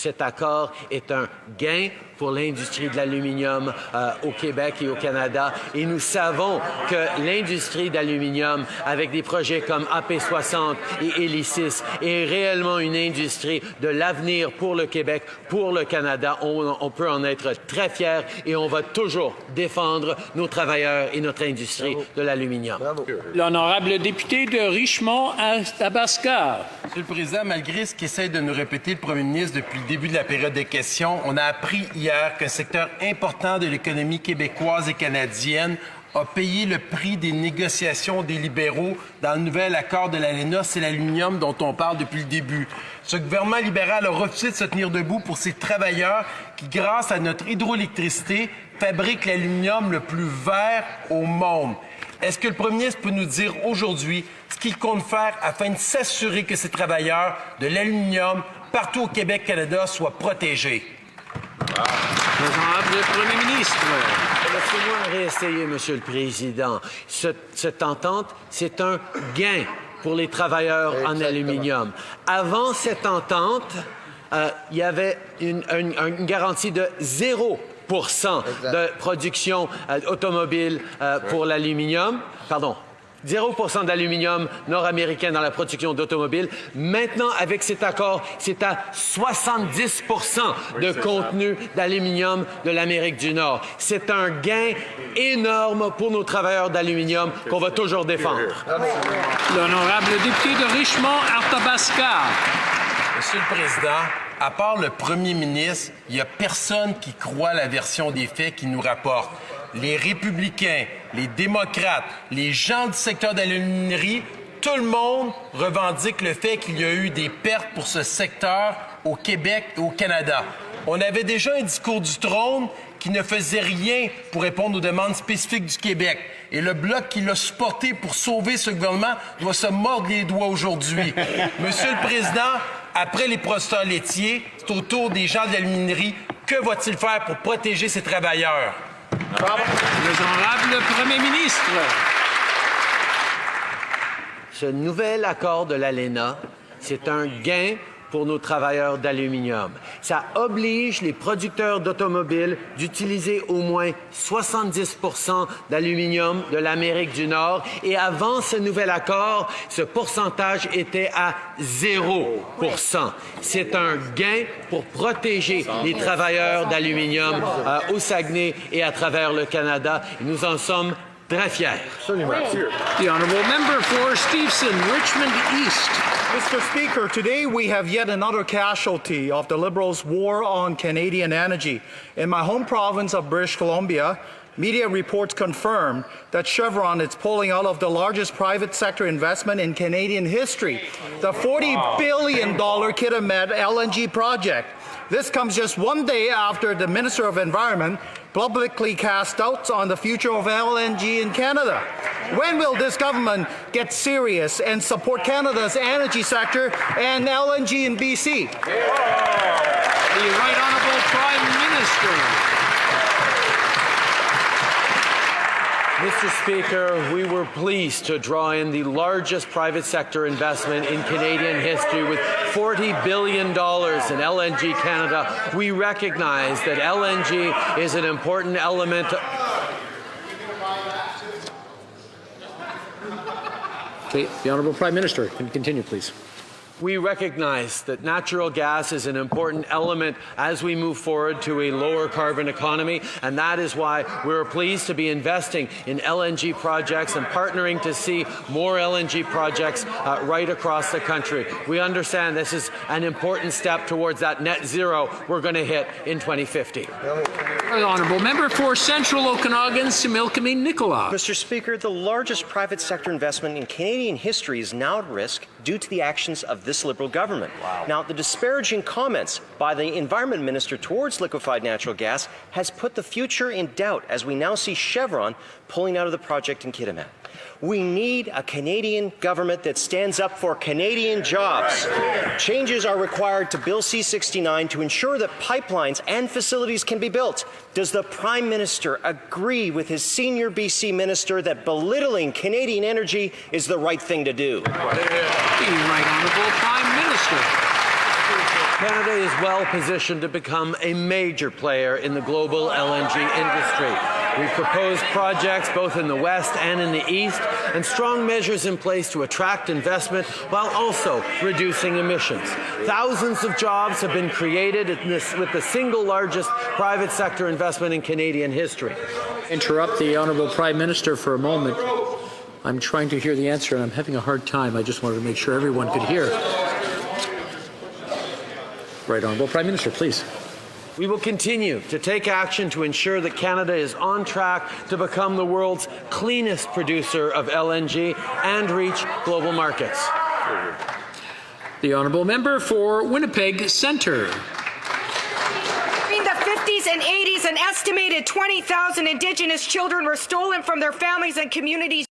cet accord est un gain pour l'industrie de l'aluminium au Québec et au Canada. Et nous savons que l'industrie d'aluminium, avec des projets comme AP60 et Hélicis, est réellement une industrie de l'avenir pour le Québec, pour le Canada. On peut en être très fiers et on va toujours défendre nos travailleurs et notre industrie de l'aluminium. L'honorable député de Richmond-Athabasca. Monsieur le Président, malgré ce qu'essaie de nous répéter le premier ministre depuis le début de la période des questions, on a appris hier qu'un secteur important de l'économie québécoise et canadienne a payé le prix des négociations des libéraux dans le nouvel accord de l'ALENA. C'est l'aluminium dont on parle depuis le début. Ce gouvernement libéral a refusé de se tenir debout pour ces travailleurs qui, grâce à notre hydroélectricité, fabriquent l'aluminium le plus vert au monde. Est-ce que le premier ministre peut nous dire aujourd'hui ce qu'il compte faire afin de s'assurer que ces travailleurs de l'aluminium partout au Québec, Canada, soient protégés? L'honorable premier ministre. Laissez-moi réessayer, Monsieur le Président. Cette entente, c'est un gain pour les travailleurs en aluminium. Avant cette entente, il y avait une garantie de 0% de production automobile pour l'aluminium. Pardon. 0% d'aluminium nord-américain dans la production d'automobiles. Maintenant, avec cet accord, c'est à 70% de contenu d'aluminium de l'Amérique du Nord. C'est un gain énorme pour nos travailleurs d'aluminium qu'on va toujours défendre. L'honorable député de Richmond-Athabasca. Monsieur le Président, à part le premier ministre, il n'y a personne qui croit la version des faits qu'il nous rapporte. Les républicains, les démocrates, les gens du secteur de l'aluminerie, tout le monde revendique le fait qu'il y a eu des pertes pour ce secteur au Québec et au Canada. On avait déjà un discours du trône qui ne faisait rien pour répondre aux demandes spécifiques du Québec. Et le Bloc qui l'a supporté pour sauver ce gouvernement doit se mordre les doigts aujourd'hui. Monsieur le Président, après les producteurs laitiers, c'est au tour des gens de l'aluminerie. Que va-t-il faire pour protéger ces travailleurs? L'honorable premier ministre. Ce nouvel accord de l'ALENA, c'est un gain pour nos travailleurs d'aluminium. Ça oblige les producteurs d'automobiles d'utiliser au moins 70% d'aluminium de l'Amérique du Nord. Et avant ce nouvel accord, ce pourcentage était à 0%. C'est un gain pour protéger les travailleurs d'aluminium au Saguenay et à travers le Canada. Nous en sommes très fiers. The honourable member for Stevenson, Richmond East. Mr. Speaker, today we have yet another casualty of the Liberals' war on Canadian energy. In my home province of British Columbia, media reports confirm that Chevron is pulling out of the largest private sector investment in Canadian history, the $40 billion Kitimat LNG project. This comes just one day after the Minister of Environment publicly cast doubts on the future of LNG in Canada. When will this government get serious and support Canada's energy sector and LNG in BC? The Right Honourable Prime Minister. Mr. Speaker, we were pleased to draw in the largest private sector investment in Canadian history with $40 billion in LNG Canada. We recognize that LNG is an important element. Okay, the Honourable Prime Minister can continue, please. We recognize that natural gas is an important element as we move forward to a lower carbon economy, and that is why we're pleased to be investing in LNG projects and partnering to see more LNG projects right across the country. We understand this is an important step towards that net zero we're going to hit in 2050. The Honourable Member for Central Okanagan, Similkameen Nicola. Mr. Speaker, the largest private sector investment in Canadian history is now at risk due to the actions of this Liberal government. Wow. Now, the disparaging comments by the Environment Minister towards liquefied natural gas has put the future in doubt as we now see Chevron pulling out of the project in Kitimat. We need a Canadian government that stands up for Canadian jobs. Changes are required to Bill C-69 to ensure that pipelines and facilities can be built. Does the Prime Minister agree with his senior BC minister that belittling Canadian energy is the right thing to do? The Right Honourable Prime Minister. Canada is well positioned to become a major player in the global LNG industry. We've proposed projects both in the West and in the East, and strong measures in place to attract investment while also reducing emissions. Thousands of jobs have been created with the single largest private sector investment in Canadian history. Interrupt the Honourable Prime Minister for a moment. I'm trying to hear the answer and I'm having a hard time. I just wanted to make sure everyone could hear. Right, Honourable Prime Minister, please. We will continue to take action to ensure that Canada is on track to become the world's cleanest producer of LNG and reach global markets. The Honourable Member for Winnipeg Centre. During the 50s and 80s, an estimated 20,000 Indigenous children were stolen from their families and communities.